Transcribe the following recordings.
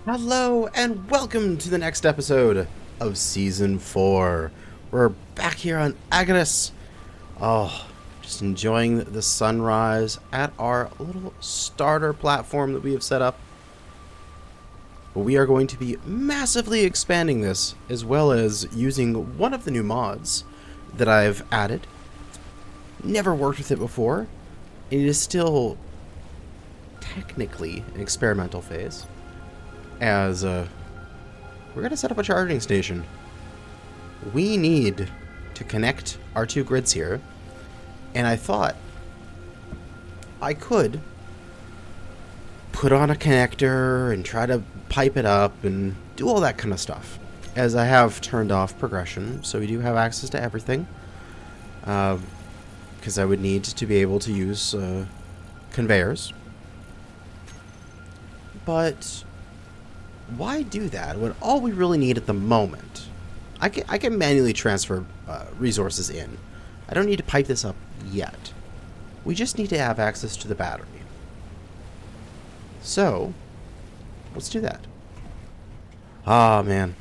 Hello and welcome to the next episode of Season 4. We're back here on Agnes. Oh, just enjoying the sunrise at our little starter platform that we have set up. But we are going to be massively expanding this, as well as using one of the new mods that I've added. Never worked with it before. It is still technically an experimental phase. As we're going to set up a charging station. We need to connect our two grids here, and I thought I could put on a connector and try to pipe it up and do all that kind of stuff, as I have turned off progression, so we do have access to everything, because I would need to be able to use conveyors. But why do that when all we really need at the moment? I can manually transfer resources in. I don't need to pipe this up yet. We just need to have access to the battery. So, let's do that. Ah, man.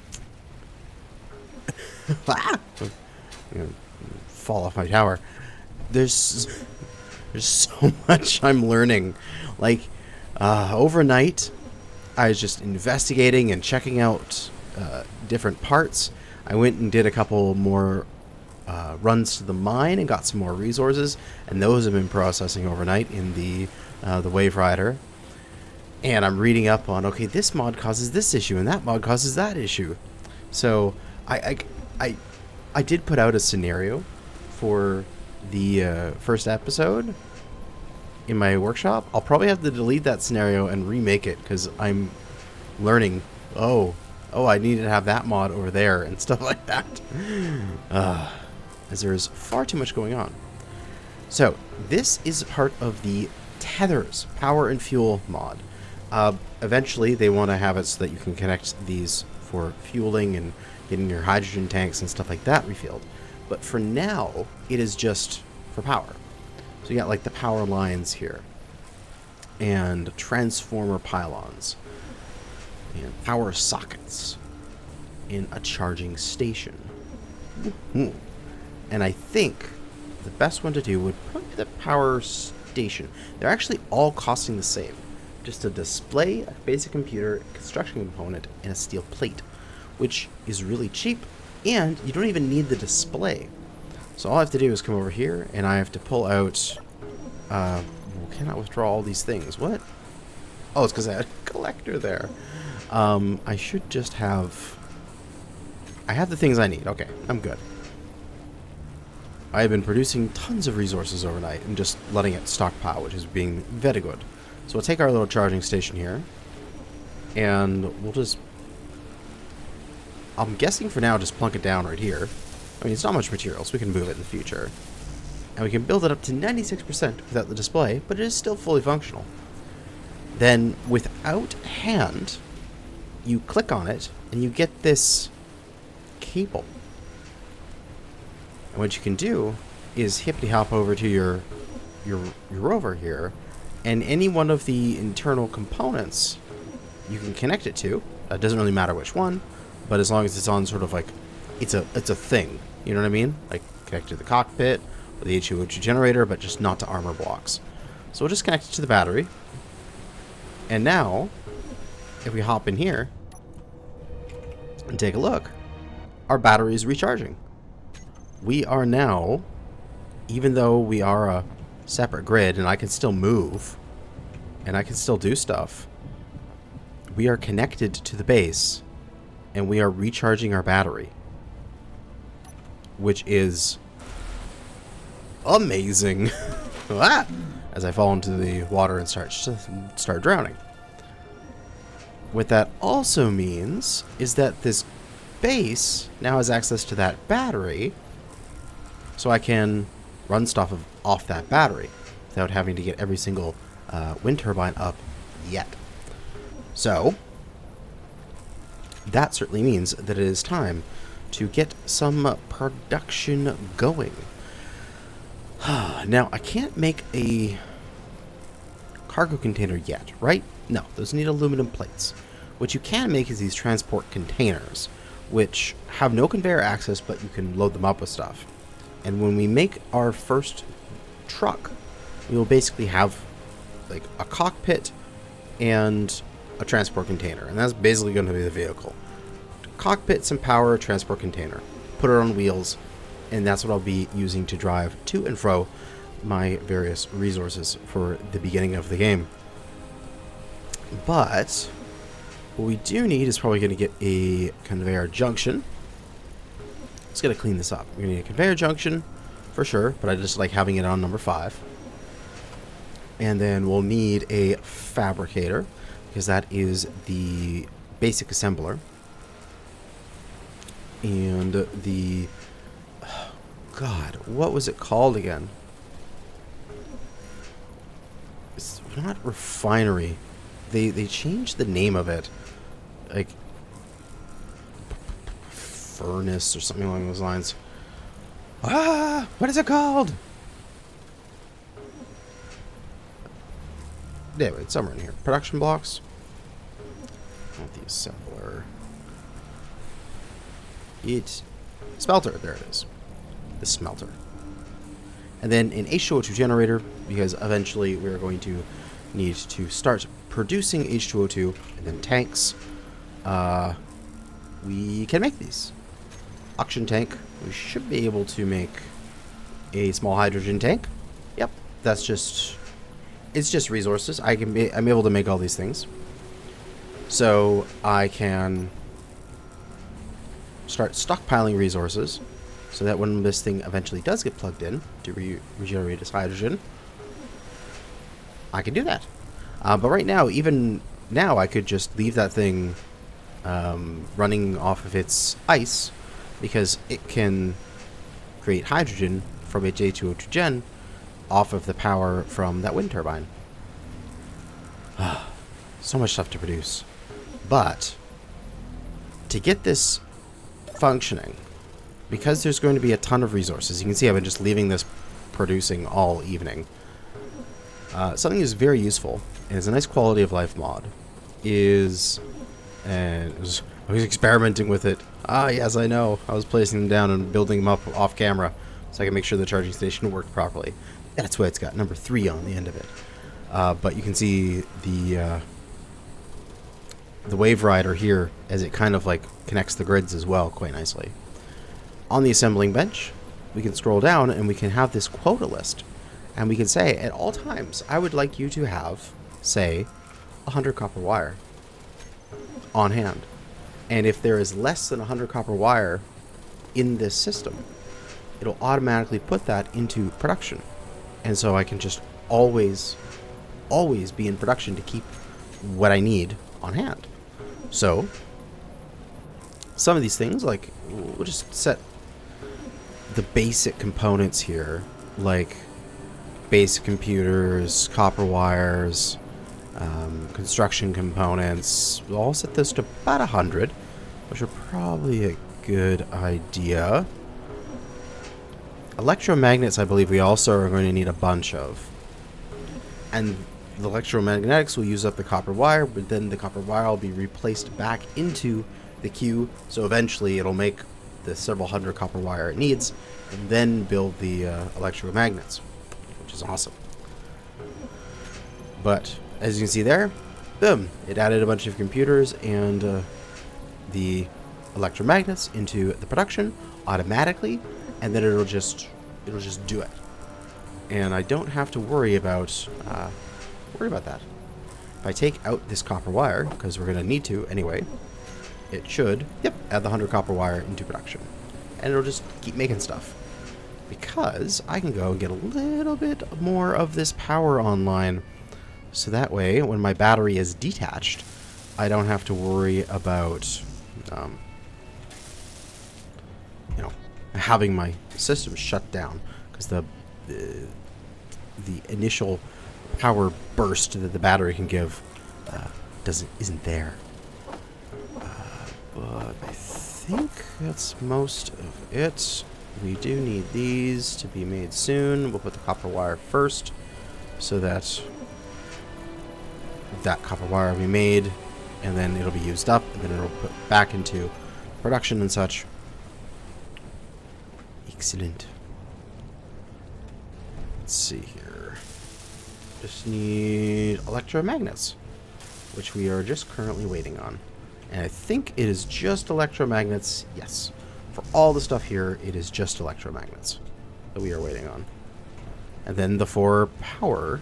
I'm gonna fall off my tower. There's so much I'm learning. Like, overnight, I was just investigating and checking out different parts. I went and did a couple more runs to the mine and got some more resources, and those have been processing overnight in the Wave Rider. And I'm reading up on, okay, this mod causes this issue and that mod causes that issue. So I did put out a scenario for the first episode in my workshop. I'll probably have to delete that scenario and remake it because I'm learning. Oh, I need to have that mod over there and stuff like that. As there's far too much going on. So this is part of the Tethers Power and Fuel mod. Eventually they want to have it so that you can connect these for fueling and getting your hydrogen tanks and stuff like that refilled. But for now, it is just for power. So you got like the power lines here, and transformer pylons, and power sockets, in a charging station. And I think the best one to do would probably be the power station. They're actually all costing the same. Just a display, a basic computer, a construction component, and a steel plate, which is really cheap, and you don't even need the display. So all I have to do is come over here, and I have to pull out... cannot withdraw all these things. What? Oh, it's because I had a collector there. I should just have... I have the things I need. Okay, I'm good. I have been producing tons of resources overnight and just letting it stockpile, which is being very good. So we'll take our little charging station here, and we'll just... I'm guessing for now just plunk it down right here. I mean, it's not much material, so we can move it in the future. And we can build it up to 96% without the display, but it is still fully functional. Then, without hand, you click on it, and you get this cable. And what you can do is hippity-hop over to your rover here, and any one of the internal components you can connect it to. It doesn't really matter which one, but as long as it's on sort of like, it's a thing. You know what I mean? Like, connect to the cockpit, or the HU02 generator, but just not to armor blocks. So we'll just connect it to the battery. And now, if we hop in here and take a look, our battery is recharging. We are now, even though we are a separate grid and I can still move and I can still do stuff, we are connected to the base and we are recharging our battery, which is amazing. As I fall into the water and start drowning. What that also means is that this base now has access to that battery, so I can run stuff off that battery without having to get every single wind turbine up yet. So that certainly means that it is time to get some production going. Now, I can't make a cargo container yet, right? No, those need aluminum plates, what you can make is these transport containers, which have no conveyor access, but you can load them up with stuff. And when we make our first truck, we will basically have like a cockpit and a transport container, and that's basically going to be the vehicle. Cockpit, some power, transport container. Put it on wheels, and that's what I'll be using to drive to and fro my various resources for the beginning of the game. But what we do need is probably going to get a conveyor junction. Let's gotta clean this up. We're gonna need a conveyor junction for sure, but I just like having it on number 5. And then we'll need a fabricator, because that is the basic assembler. And the... oh, God, what was it called again? It's not refinery. They changed the name of it. Like... furnace or something along those lines. Ah! What is it called? Anyway, it's somewhere in here. Production blocks. Not the assembler. It's smelter. There it is. The smelter. And then an H2O2 generator, because eventually we're going to need to start producing H2O2, and then tanks. We can make these. Oxygen tank. We should be able to make a small hydrogen tank. Yep, that's just... it's just resources. I'm able to make all these things. So I can start stockpiling resources so that when this thing eventually does get plugged in to regenerate its hydrogen, I can do that. But right now, even now, I could just leave that thing running off of its ice, because it can create hydrogen from its H2O2 gen off of the power from that wind turbine. So much stuff to produce. But to get this functioning, because there's going to be a ton of resources, you can see I've been just leaving this producing all evening. Something that's very useful, and is a nice quality of life mod, is... and I was experimenting with it. Ah, yes, I know. I was placing them down and building them up off camera so I can make sure the charging station worked properly. That's why it's got number 3 on the end of it. But you can see the wave rider here as it kind of like connects the grids as well quite nicely. On the assembling bench, we can scroll down and we can have this quota list. And we can say, at all times, I would like you to have, say, 100 copper wire on hand. And if there is less than 100 copper wire in this system, it'll automatically put that into production. And so I can just always be in production to keep what I need on hand. So some of these things, like, we'll just set the basic components here, like basic computers, copper wires, construction components. We'll all set this to about 100, which are probably a good idea. Electromagnets, I believe we also are going to need a bunch of. And the electromagnetics will use up the copper wire, but then the copper wire will be replaced back into the queue, so eventually it'll make the several hundred copper wire it needs, and then build the electromagnets, which is awesome. But as you can see there, boom, it added a bunch of computers and the electromagnets into the production automatically, and then it'll just do it, and I don't have to worry about that. If I take out this copper wire, because we're going to need to anyway, it should, yep, add the 100 copper wire into production, and it'll just keep making stuff, because I can go and get a little bit more of this power online, so that way when my battery is detached, I don't have to worry about having my system shut down, because the initial power burst that the battery can give isn't there. But I think that's most of it. We do need these to be made soon. We'll put the copper wire first, so that copper wire will be made and then it'll be used up, and then it'll put back into production and such. Excellent. Let's see here. Just need electromagnets, which we are just currently waiting on. And I think it is just electromagnets. Yes. For all the stuff here, it is just electromagnets that we are waiting on. And then the 4 power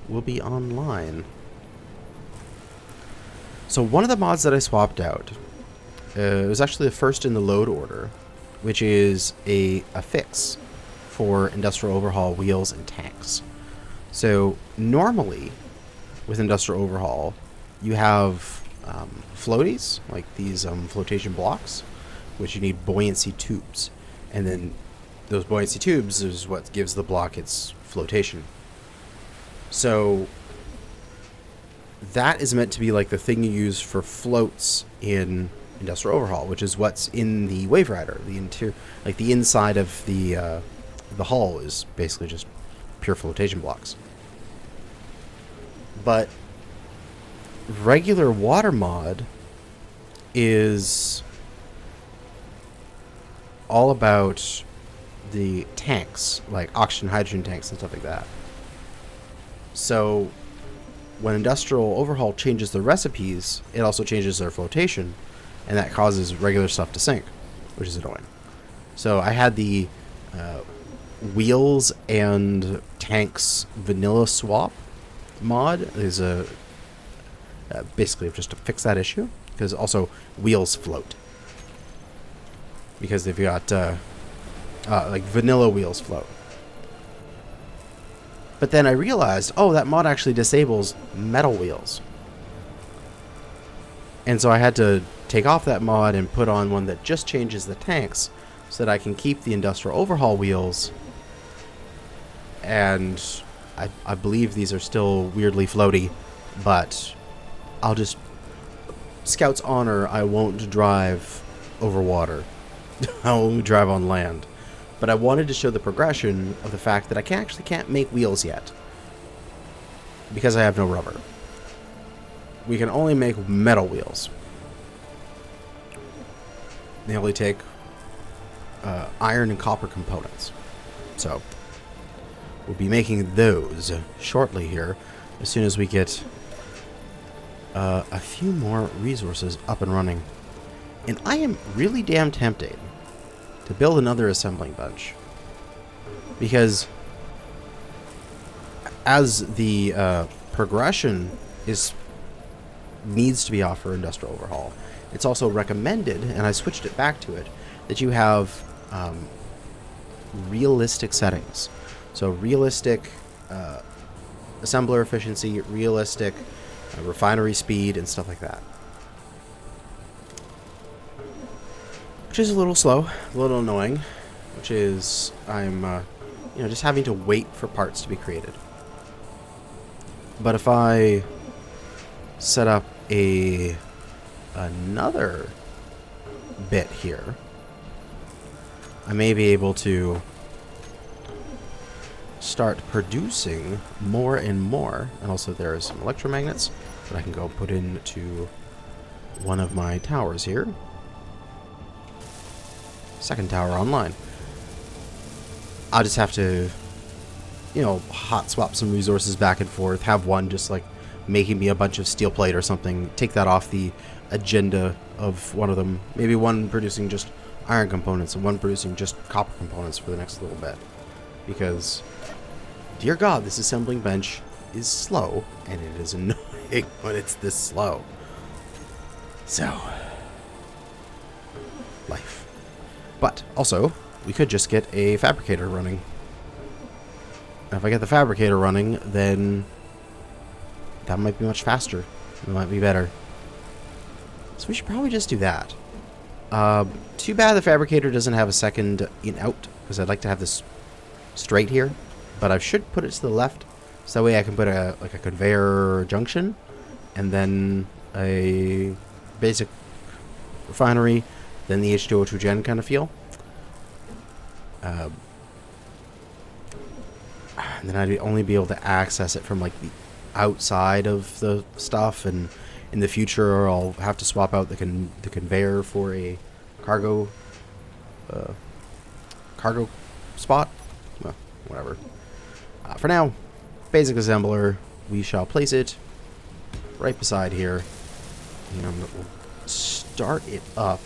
will be online. So one of the mods that I swapped out was actually the first in the load order, which is a fix for industrial overhaul wheels and tanks. So normally with industrial overhaul, you have floaties, like these flotation blocks, which you need buoyancy tubes. And then those buoyancy tubes is what gives the block its flotation. So that is meant to be like the thing you use for floats in industrial overhaul, which is what's in the Wave Rider. The interior, like the inside of the hull, is basically just pure flotation blocks. But regular water mod is all about the tanks, like oxygen, hydrogen tanks and stuff like that. So when industrial overhaul changes the recipes, it also changes their flotation, and that causes regular stuff to sink, which is annoying. So I had the wheels and tanks vanilla swap mod is basically just to fix that issue, because also wheels float, because they've got like vanilla wheels float. But then I realized, oh, that mod actually disables metal wheels. And so I had to take off that mod and put on one that just changes the tanks so that I can keep the industrial overhaul wheels. And I believe these are still weirdly floaty, but I'll just... Scout's honor, I won't drive over water. I'll only drive on land. But I wanted to show the progression of the fact that I actually can't make wheels yet, because I have no rubber. We can only make metal wheels. They only take iron and copper components. So we'll be making those shortly here, as soon as we get a few more resources up and running. And I am really damn tempted to build another assembling bench, because as the progression needs to be off for industrial overhaul, it's also recommended, and I switched it back to it, that you have realistic settings. So realistic assembler efficiency, realistic refinery speed, and stuff like that. Which is a little slow, a little annoying, which is I'm just having to wait for parts to be created. But if I set up another bit here, I may be able to start producing more and more. And also there are some electromagnets that I can go put into one of my towers here. Second tower online. I'll just have to, hot swap some resources back and forth. Have one just like making me a bunch of steel plate or something. Take that off the agenda of one of them. Maybe one producing just iron components and one producing just copper components for the next little bit. Because, dear God, this assembling bench is slow, and it is annoying when it's this slow. So, life. But also, we could just get a fabricator running. And if I get the fabricator running, then that might be much faster. It might be better. So we should probably just do that. Too bad the fabricator doesn't have a second in-out, because I'd like to have this straight here. But I should put it to the left, so that way I can put a conveyor junction, and then a basic refinery, then the H2O2 gen kind of feel. And then I'd only be able to access it from like the outside of the stuff, and in the future I'll have to swap out the conveyor for a cargo cargo spot. Well, whatever. For now, basic assembler. We shall place it right beside here, and we'll start it up.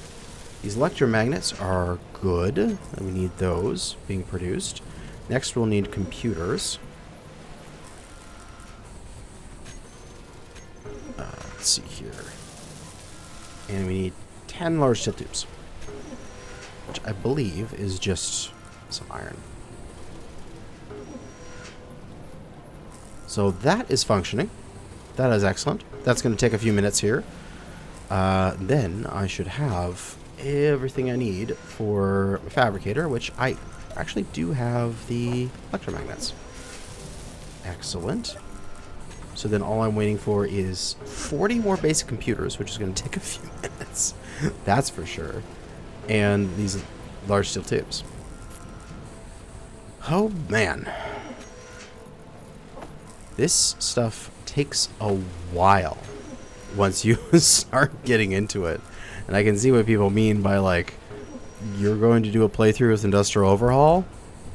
These electromagnets are good, and we need those being produced. Next, we'll need computers. Let's see here. And we need 10 large steel tubes, which I believe is just some iron. So that is functioning. That is excellent. That's going to take a few minutes here. Then I should have everything I need for a fabricator, which I actually do have the electromagnets. Excellent. So then all I'm waiting for is 40 more basic computers, which is going to take a few minutes. That's for sure. And these large steel tubes. Oh, man. This stuff takes a while once you start getting into it. And I can see what people mean by, like, you're going to do a playthrough with Industrial Overhaul?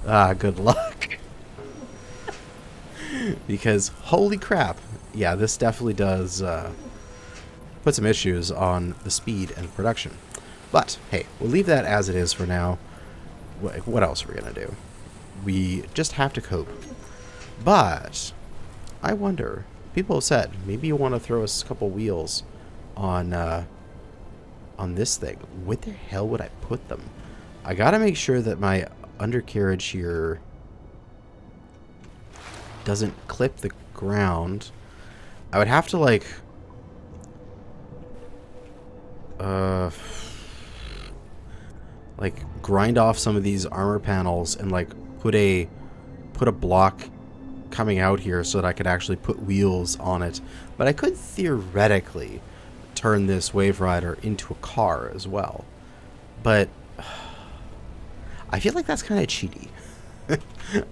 Ah, good luck. Because, holy crap, yeah, this definitely does put some issues on the speed and production. But, hey, we'll leave that as it is for now. What else are we going to do? We just have to cope. But I wonder, people have said, maybe you want to throw us a couple wheels on this thing. Where the hell would I put them? I got to make sure that my undercarriage here doesn't clip the ground. I would have to, like, grind off some of these armor panels and, like, put a block coming out here so that I could actually put wheels on it. But I could theoretically turn this Wave Rider into a car as well. But I feel like that's kind of cheaty.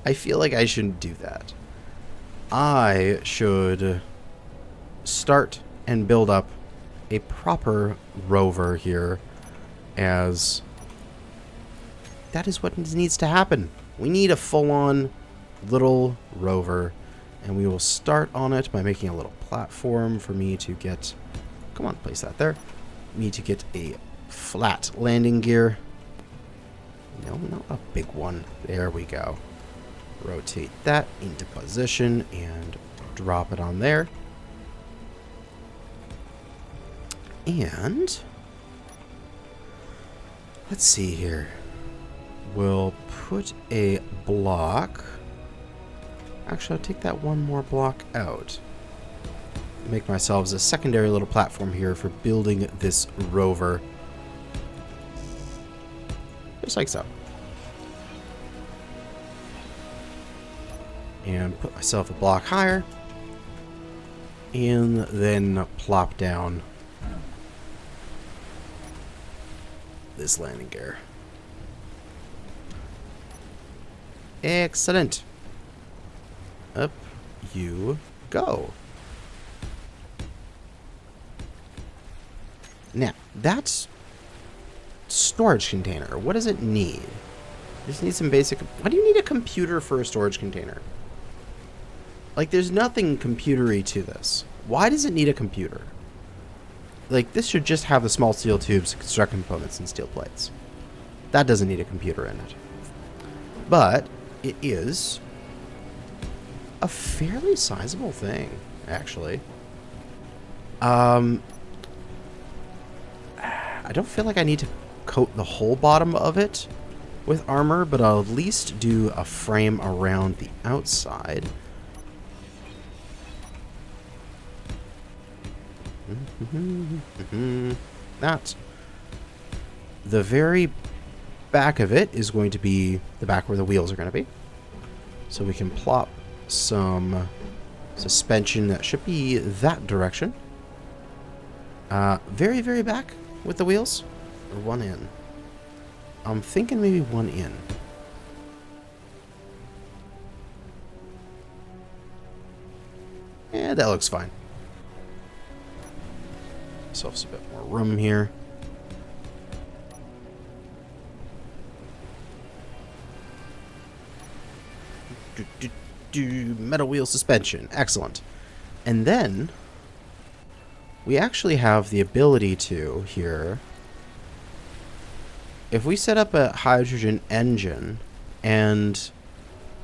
I feel like I shouldn't do that. I should start and build up a proper rover here, as that is what needs to happen. We need a full-on little rover, and we will start on it by making a little platform for me to get, come on, place that there, me to get a flat landing gear. No, not a big one. There we go. Rotate that into position and drop it on there. And let's see here. We'll put a block. Actually, I'll take that one more block out. Make myself a secondary little platform here for building this rover. Just like so. And put myself a block higher. And then plop down this landing gear. Excellent. Up you go. Now, that's storage container. What does it need? Just need some basic... Why do you need a computer for a storage container? Like, there's nothing computery to this. Why does it need a computer? Like, this should just have the small steel tubes, construct components, and steel plates. That doesn't need a computer in it. But it is a fairly sizable thing, actually. I don't feel like I need to coat the whole bottom of it with armor, but I'll at least do a frame around the outside. That. The very back of it is going to be the back where the wheels are going to be. So we can plop some suspension that should be that direction. Very, very back with the wheels. Or one in. I'm thinking maybe one in. Yeah, that looks fine. ourselves a bit more room here. Metal wheel suspension. Excellent. And then we actually have the ability to here, if we set up a hydrogen engine and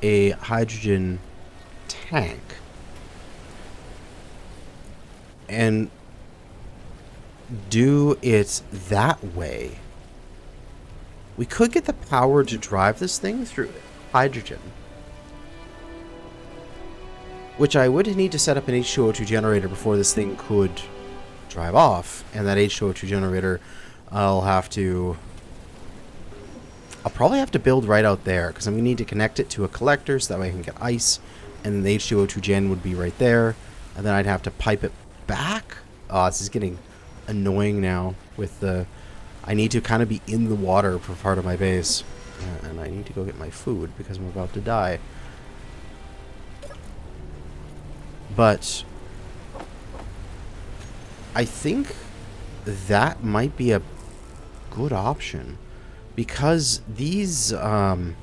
a hydrogen tank and do it that way, we could get the power to drive this thing through hydrogen. Which I would need to set up an H2O2 generator before this thing could drive off. And that H2O2 generator, I'll probably have to build right out there, because I'm going to need to connect it to a collector so that way I can get ice. And the H2O2 gen would be right there. And then I'd have to pipe it back. Oh, this is getting annoying now with the... I need to kind of be in the water for part of my base. And I need to go get my food because I'm about to die. But I think that might be a good option, because these other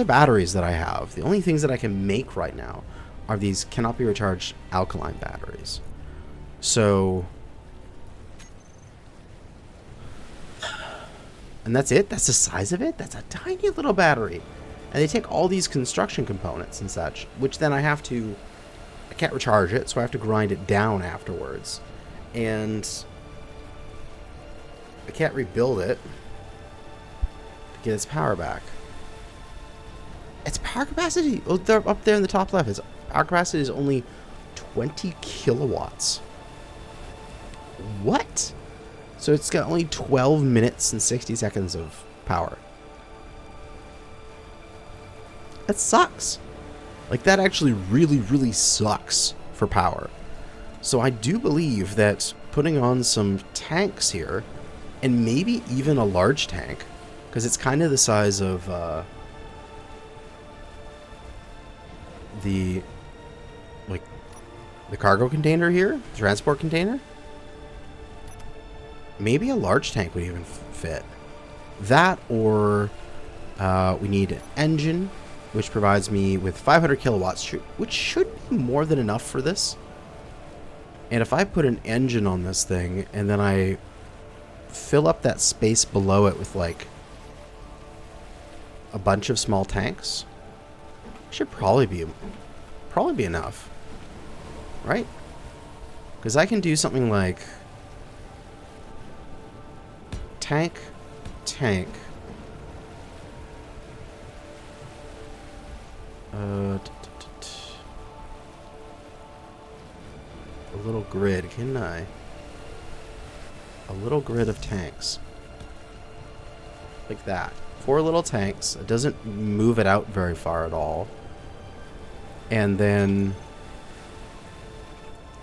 batteries that I have, the only things that I can make right now are these cannot be recharged alkaline batteries. So, and that's it? That's the size of it? That's a tiny little battery. And they take all these construction components and such, which then I can't recharge it, so I have to grind it down afterwards. And I can't rebuild it to get its power back. Its power capacity, oh, they're up there in the top left, its power capacity is only 20 kilowatts. What? So it's got only 12 minutes and 60 seconds of power. That sucks. Like, that actually really, really sucks for power. So I do believe that putting on some tanks here, and maybe even a large tank, because it's kind of the size of the cargo container here, the transport container. Maybe a large tank would even fit. That, or we need an engine, which provides me with 500 kilowatts, which should be more than enough for this. And if I put an engine on this thing, and then I fill up that space below it with, like, a bunch of small tanks, should probably be enough, right? Because I can do something like tank, a little grid, can I? A little grid of tanks. Like that. 4 little tanks. It doesn't move it out very far at all. And then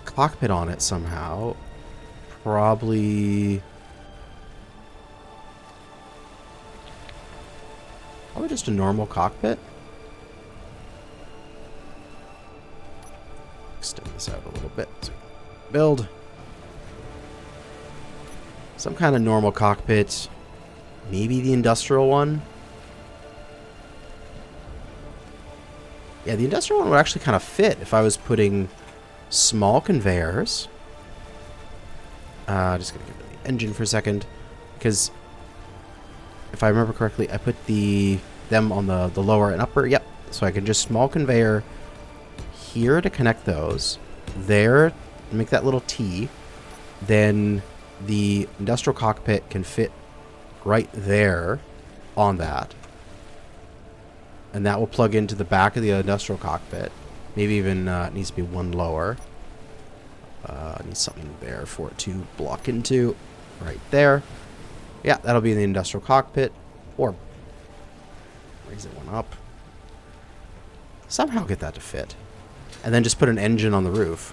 cockpit on it somehow. Probably just a normal cockpit. Extend this out a little bit. So build some kind of normal cockpit. Maybe the industrial one. Yeah, the industrial one would actually kind of fit if I was putting small conveyors. Just gonna get rid of the engine for a second, because if I remember correctly, I put them on the lower and upper. Yep. So I can just small conveyor here to connect those. There, make that little T. Then the industrial cockpit can fit right there on that. And that will plug into the back of the industrial cockpit. Maybe even it needs to be one lower. Needs something there for it to block into. Right there. Yeah, that'll be in the industrial cockpit. Or raise it one up. Somehow get that to fit. And then just put an engine on the roof,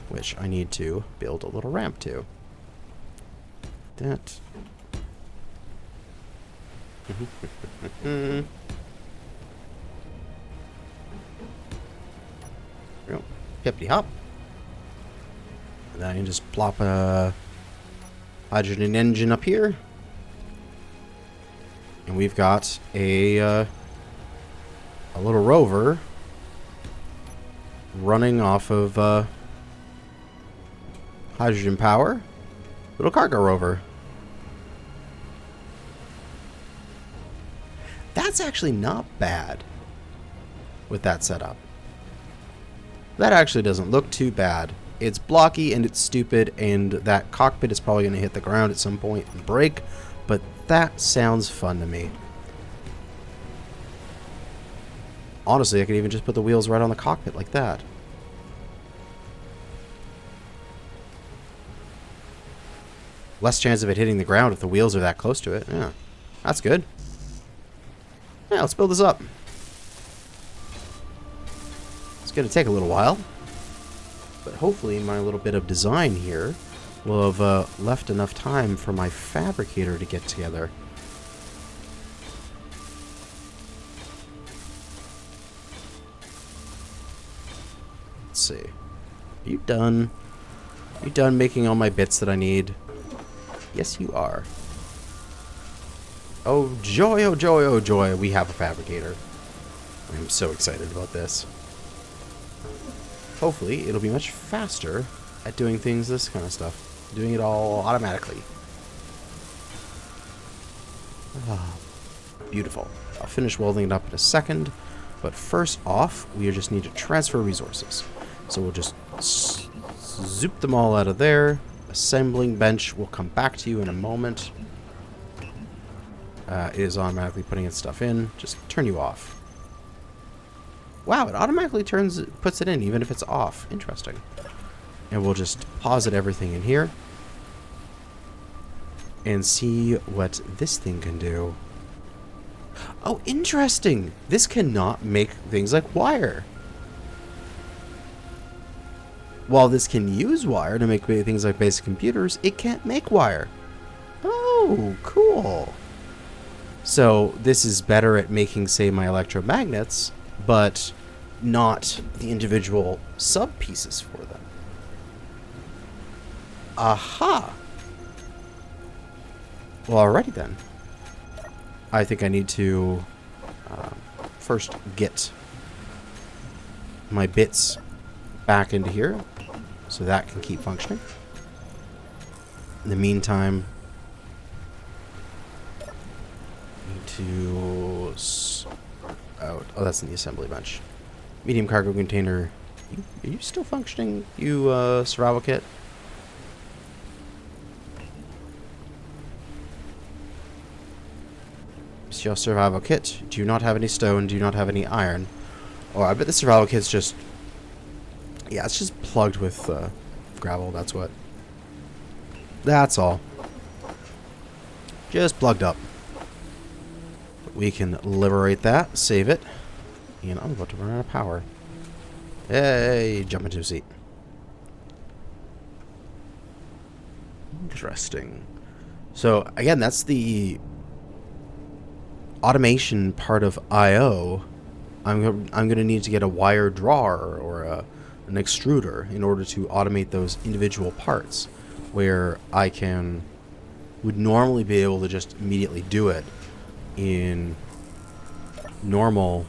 which I need to build a little ramp to. That. Hippity hop. And then I can just plop a hydrogen engine up here. And we've got a little rover running off of hydrogen power. Little cargo rover. That's actually not bad with that setup. That actually doesn't look too bad. It's blocky and it's stupid, and that cockpit is probably going to hit the ground at some point and break, but that sounds fun to me. Honestly, I could even just put the wheels right on the cockpit like that. Less chance of it hitting the ground if the wheels are that close to it. Yeah, that's good. Yeah, let's build this up. It's going to take a little while, but hopefully my little bit of design here will have left enough time for my fabricator to get together. Let's see. Are you done? Are you done making all my bits that I need? Yes, you are. Oh joy, oh joy, oh joy, we have a fabricator. I'm so excited about this. Hopefully, it'll be much faster at doing things, this kind of stuff. Doing it all automatically. Ah, beautiful. I'll finish welding it up in a second, but first off, we just need to transfer resources. So we'll just zoop them all out of there. Assembling bench will come back to you in a moment. It is automatically putting its stuff in. Just turn you off. Wow, it automatically puts it in even if it's off. Interesting. And we'll just posit everything in here and see what this thing can do. Oh, interesting. This cannot make things like wire. While this can use wire to make things like basic computers, it can't make wire. Oh, cool. So this is better at making, say, my electromagnets, but not the individual sub-pieces for them. Aha! Well, alrighty then. I think I need to first get my bits back into here so that can keep functioning. In the meantime, to out. Oh, that's in the assembly bench. Medium cargo container. Are you still functioning, you survival kit? It's your survival kit. Do you not have any stone? Do you not have any iron? Oh, I bet the survival kit's just... Yeah, it's just plugged with gravel. That's what. That's all. Just plugged up. We can liberate that, save it, and I'm about to run out of power. Hey, jump into a seat. Interesting. So, again, that's the automation part of I/O. I'm going to need to get a wire drawer or an extruder in order to automate those individual parts, where I would normally be able to just immediately do it in normal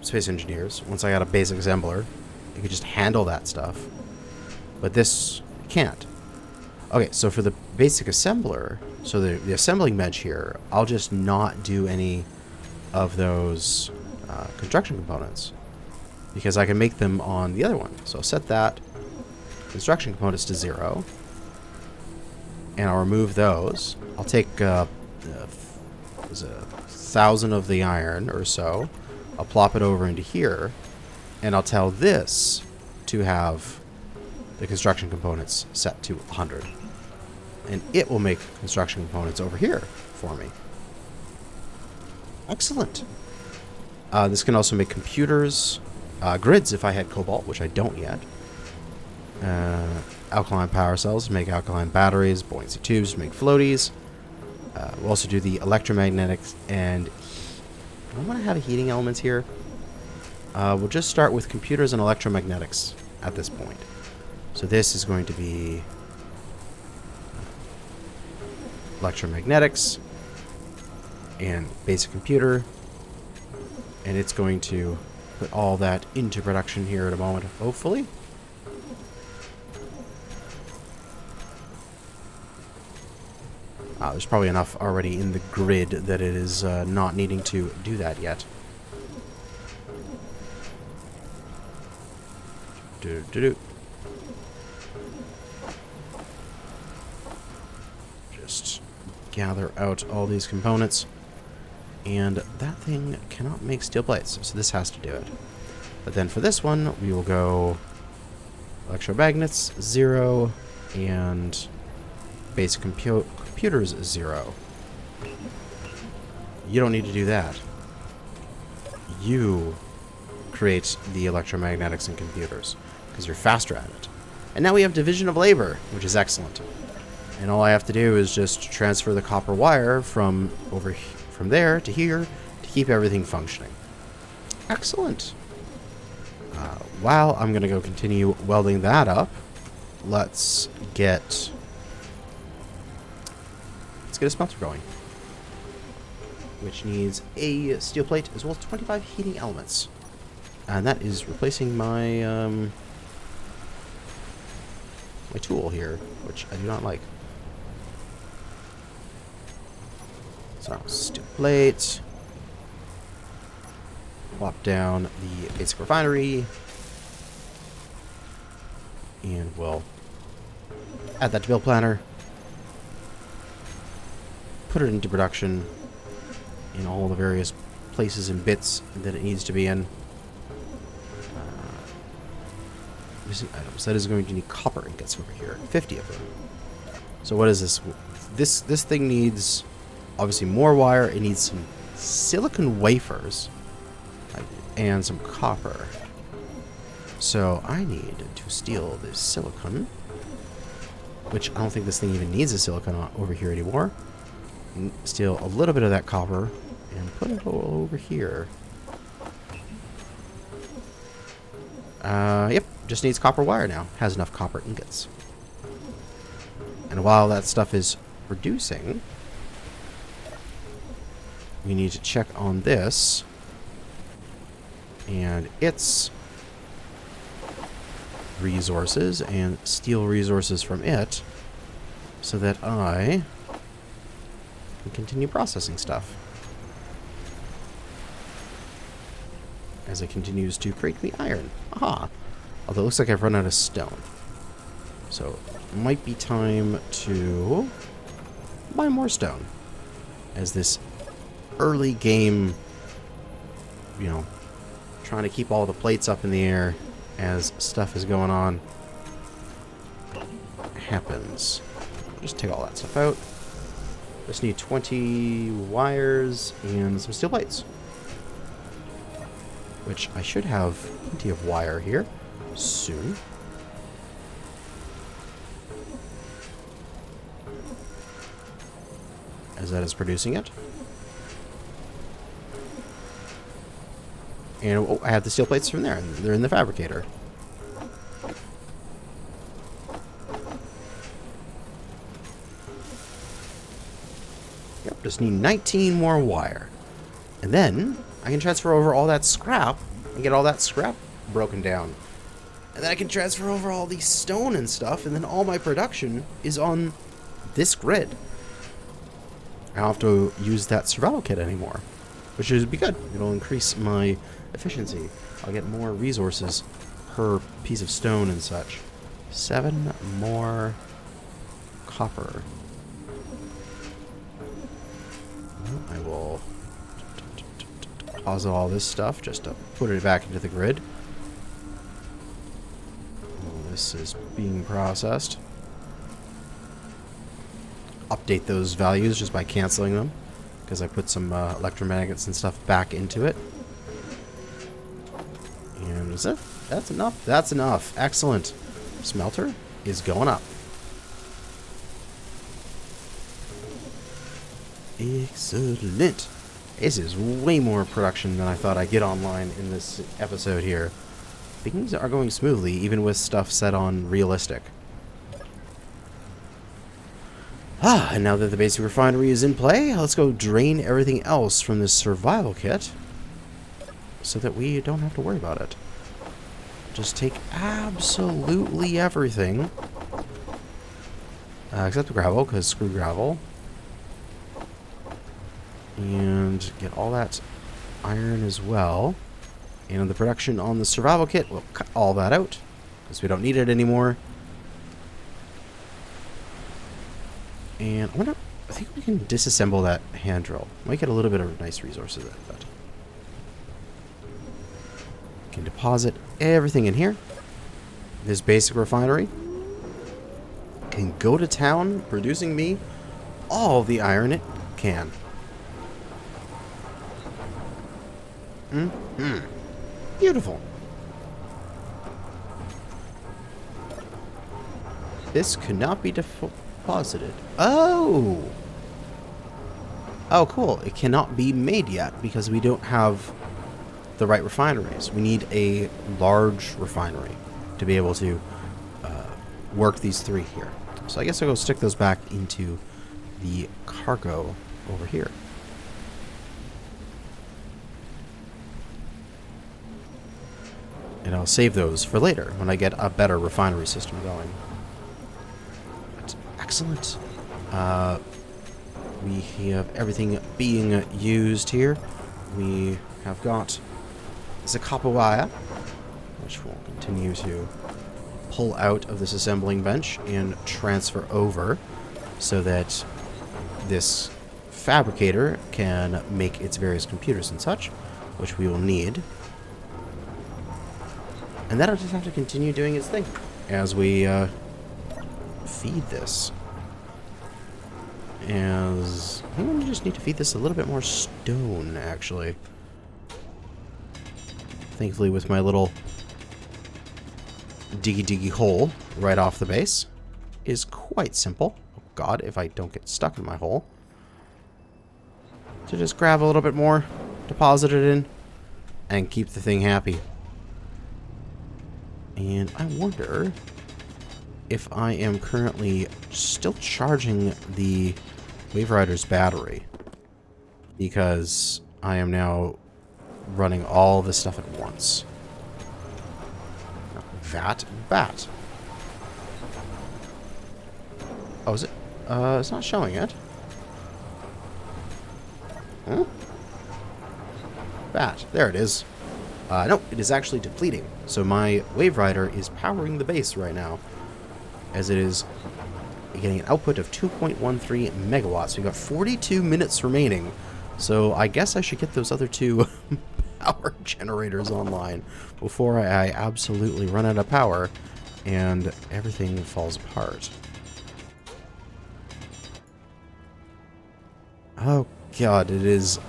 Space Engineers. Once I got a basic assembler, it could just handle that stuff. But this can't. Okay, so for the basic assembler, so the assembling bench here, I'll just not do any of those construction components, because I can make them on the other one. So I'll set that construction components to 0, and I'll remove those. I'll take 1,000 of the iron or so. I'll plop it over into here, and I'll tell this to have the construction components set to 100. And it will make construction components over here for me. Excellent. This can also make computers, grids if I had cobalt, which I don't yet. Alkaline power cells to make alkaline batteries, buoyancy tubes to make floaties. We'll also do the electromagnetics, and I want to have heating elements here. We'll just start with computers and electromagnetics at this point. So this is going to be electromagnetics and basic computer, and it's going to put all that into production here in a moment, hopefully. There's probably enough already in the grid that it is not needing to do that yet. Just gather out all these components. And that thing cannot make steel plates, so this has to do it. But then for this one, we will go electromagnets 0 and basic computers 0. You don't need to do that. You create the electromagnetics and computers because you're faster at it. And now we have division of labor, which is excellent. And all I have to do is just transfer the copper wire from there to here to keep everything functioning. Excellent. While I'm going to go continue welding that up, let's get a smelter going, which needs a steel plate as well as 25 heating elements. And that is replacing my my tool here, which I do not like. So, steel plate. Plop down the basic refinery. And we'll add that to build planner. Put it into production in all the various places and bits that it needs to be in. Missing items. That is going to need copper ingots over here. 50 of them. So what is this? This thing needs obviously more wire. It needs some silicon wafers and some copper. So I need to steal this silicon, which I don't think this thing even needs a silicon over here anymore. Steal a little bit of that copper and put it all over here. Yep, just needs copper wire now. Has enough copper ingots. And while that stuff is reducing, we need to check on this and its resources and steal resources from it so that I can continue processing stuff as it continues to create me iron. Aha! Although it looks like I've run out of stone. So it might be time to buy more stone as this early game, you know, trying to keep all the plates up in the air as stuff is going on happens. Just take all that stuff out. Just need 20 wires and some steel plates, which I should have plenty of wire here soon. As that is producing it. And oh, I have the steel plates from there. They're in the fabricator. Yep, just need 19 more wire. And then I can transfer over all that scrap and get all that scrap broken down. And then I can transfer over all these stone and stuff, and then all my production is on this grid. I don't have to use that survival kit anymore, which would be good. It'll increase my efficiency. I'll get more resources per piece of stone and such. 7 more copper. Well, I will deposit all this stuff just to put it back into the grid. Well, this is being processed. Update those values just by canceling them, because I put some electromagnets and stuff back into it. And is it? That's enough. That's enough. Excellent. Smelter is going up. Excellent. This is way more production than I thought I'd get online in this episode here. things are going smoothly, even with stuff set on realistic. And now that the basic refinery is in play, let's go drain everything else from this survival kit so that we don't have to worry about it. Just take absolutely everything. Except the gravel, because screw gravel. And get all that iron as well. And the production on the survival kit, we'll cut all that out, because we don't need it anymore. And I think we can disassemble that hand drill. Might get a little bit of nice resources out of that. Can deposit everything in here. This basic refinery can go to town, producing me all the iron it can. Beautiful. This could not be deposited. Oh! Oh, cool. It cannot be made yet because we don't have the right refineries. We need a large refinery to be able to work these three here. So I guess I'll go stick those back into the cargo over here. And I'll save those for later when I get a better refinery system going. That's excellent. We have everything being used here. We have got the copper wire, which we'll continue to pull out of this assembling bench and transfer over so that this fabricator can make its various computers and such, which we will need. And that'll just have to continue doing its thing as we feed this. As I think we just need to feed this a little bit more stone, actually. Thankfully, with my little diggy hole right off the base, is quite simple. Oh God, if I don't get stuck in my hole. So just grab a little bit more, deposit it in, and keep the thing happy. And I wonder if I am currently still charging the Wave Rider's battery, because I am now running all this stuff at once. Bat. Oh, is it? It's not showing it. Huh? Bat. There it is. No, it is actually depleting. So my Wave Rider is powering the base right now, as it is getting an output of 2.13 megawatts. We've got 42 minutes remaining, so I guess I should get those other two power generators online before I absolutely run out of power and everything falls apart. Oh God, it is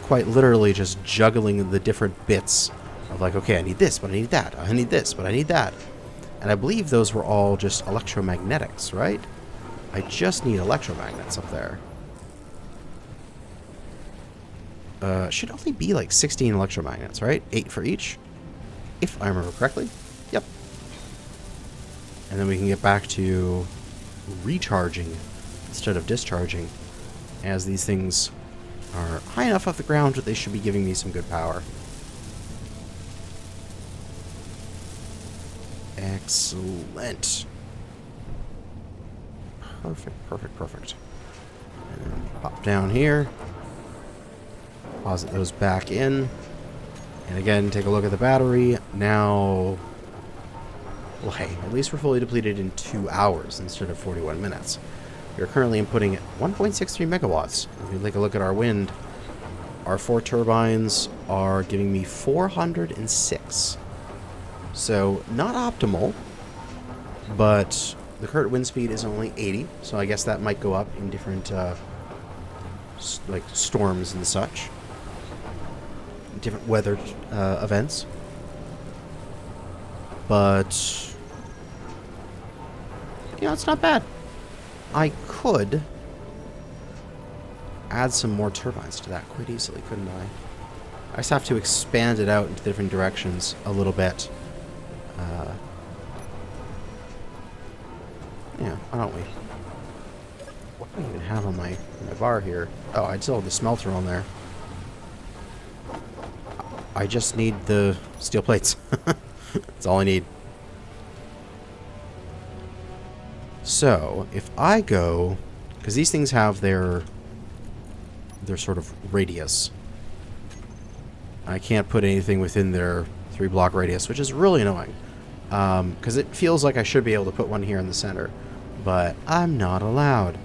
quite literally just juggling the different bits of like, okay, I need this, but I need that. I need this, but I need that. And I believe those were all just electromagnetics, right? I just need electromagnets up there. Should only be like 16 electromagnets, right? 8 for each, if I remember correctly. Yep. And then we can get back to recharging instead of discharging, as these things are high enough off the ground that they should be giving me some good power. Excellent. Perfect. And then pop down here. Deposit those back in. And again, take a look at the battery. Now, well, hey, at least we're fully depleted in 2 hours instead of 41 minutes. We're currently inputting 1.63 megawatts. If you take a look at our wind, our 4 turbines are giving me 406. So, not optimal, but the current wind speed is only 80, so I guess that might go up in different, like, storms and such. Different weather events. But, you know, it's not bad. I could add some more turbines to that quite easily, couldn't I? I just have to expand it out into different directions a little bit Yeah, why don't we? What do I even have on my bar here? Oh, I still have the smelter on there. I just need the steel plates. That's all I need. So, if I go... Because these things have their sort of radius. I can't put anything within their 3-block radius, which is really annoying. Because it feels like I should be able to put one here in the center. But I'm not allowed.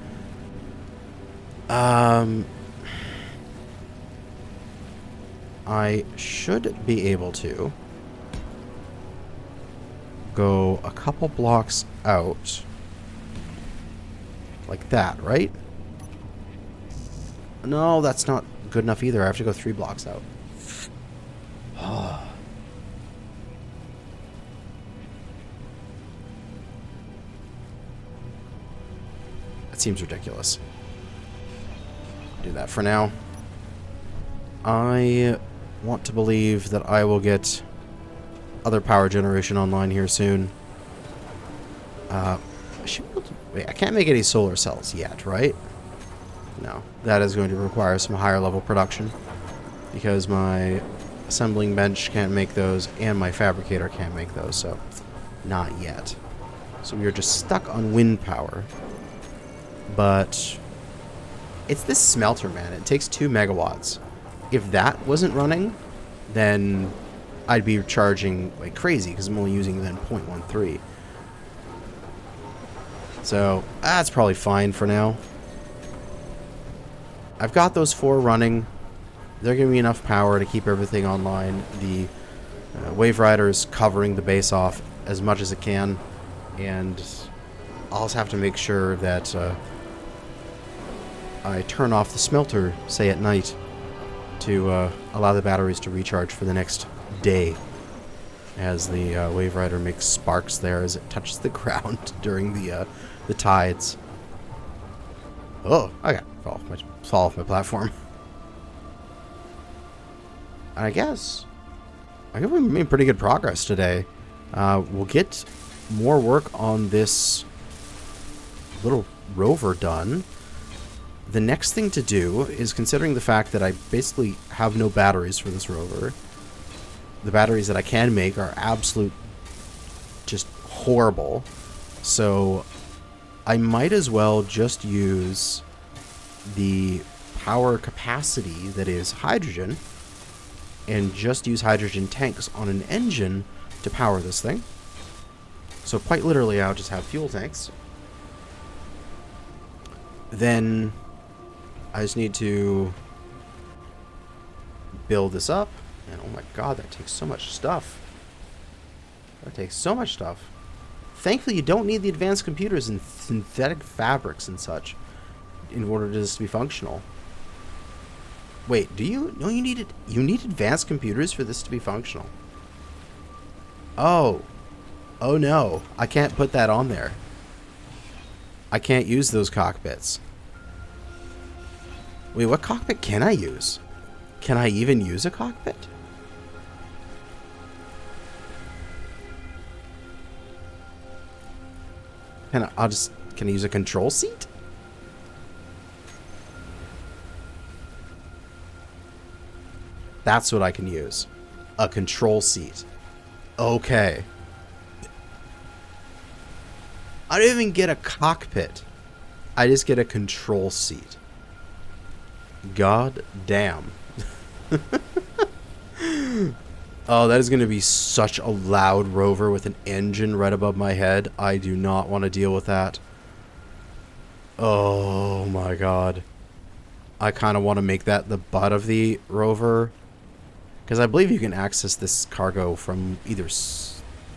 I should be able to go a couple blocks out. Like that, right? No, that's not good enough either. I have to go 3 blocks out. That seems ridiculous. Do that for now. I want to believe that I will get other power generation online here soon. I should be able to, wait, I can't make any solar cells yet, right? No. That is going to require some higher level production. Because my assembling bench can't make those, and my fabricator can't make those, so not yet. So we are just stuck on wind power. But it's this smelter, man. It takes 2 megawatts. If that wasn't running, then I'd be charging like crazy, because I'm only using then 0.13. So that's probably fine for now. I've got those 4 running. They're giving me enough power to keep everything online. The Wave Rider is covering the base off as much as it can, and I'll just have to make sure that I turn off the smelter, say at night, to allow the batteries to recharge for the next day, as the Wave Rider makes sparks there as it touches the ground during the tides. Oh, I got fall off my platform. I guess we made pretty good progress today. We'll get more work on this little rover done. The next thing to do is, considering the fact that I basically have no batteries for this rover, the batteries that I can make are absolute just horrible. So I might as well just use the power capacity that is hydrogen, and just use hydrogen tanks on an engine to power this thing. So quite literally, I'll just have fuel tanks. Then I just need to build this up. And oh my god, that takes so much stuff. That takes so much stuff. Thankfully, you don't need the advanced computers and synthetic fabrics and such in order for this to be functional. Wait, do you? No, you need it. You need advanced computers for this to be functional. Oh. Oh no. I can't put that on there. I can't use those cockpits. Wait, what cockpit can I use? Can I even use a cockpit? Can I use a control seat? That's what I can use. A control seat. Okay. I don't even get a cockpit. I just get a control seat. God damn. Oh, that is going to be such a loud rover with an engine right above my head. I do not want to deal with that. Oh my god. I kind of want to make that the butt of the rover, because I believe you can access this cargo from either,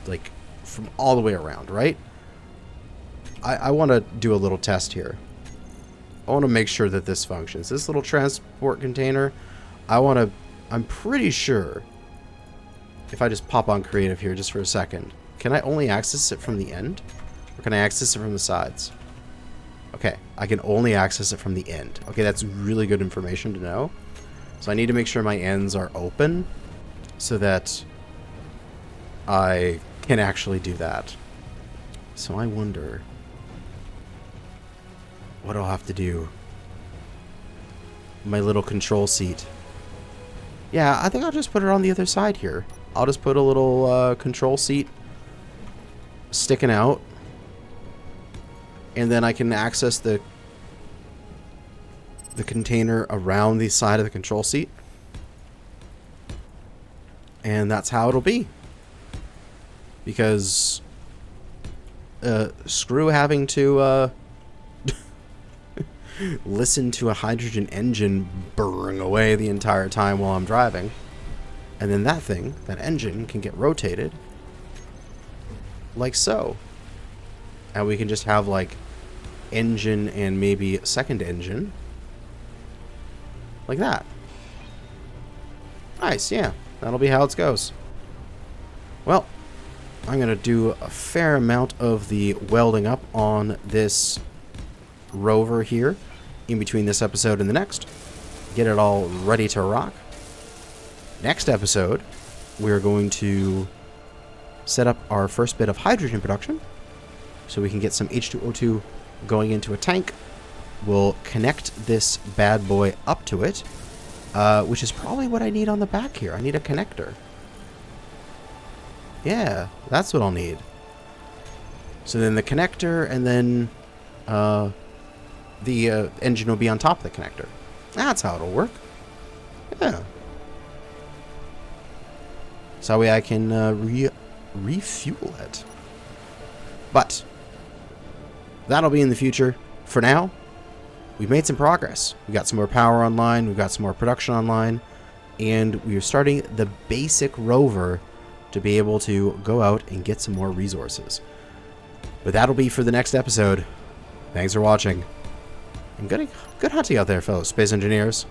like, from all the way around, right? I want to do a little test here. I want to make sure that this functions. This little transport container, I'm pretty sure, if I just pop on creative here just for a second, can I only access it from the end? Or can I access it from the sides? Okay, I can only access it from the end. Okay, that's really good information to know. So I need to make sure my ends are open so that I can actually do that. So I wonder what I'll have to do. My little control seat. Yeah, I think I'll just put it on the other side here. I'll just put a little control seat sticking out. And then I can access the container around the side of the control seat. And that's how it'll be. Because screw having to listen to a hydrogen engine burring away the entire time while I'm driving. And then that engine can get rotated like so. And we can just have like engine and maybe a second engine like that. Nice, yeah. That'll be how it goes. Well, I'm going to do a fair amount of the welding up on this rover here in between this episode and the next. Get it all ready to rock. Next episode, we're going to set up our first bit of hydrogen production so we can get some H2O2 going into a tank. We'll connect this bad boy up to it, which is probably what I need on the back here. I need a connector. Yeah, that's what I'll need. So then the connector, and then the engine will be on top of the connector. That's how it'll work. Yeah. So that way I can refuel it. But that'll be in the future. For now, we've made some progress. We got some more power online. We've got some more production online. And we are starting the basic rover to be able to go out and get some more resources. But that'll be for the next episode. Thanks for watching. And good hunting out there, fellow space engineers.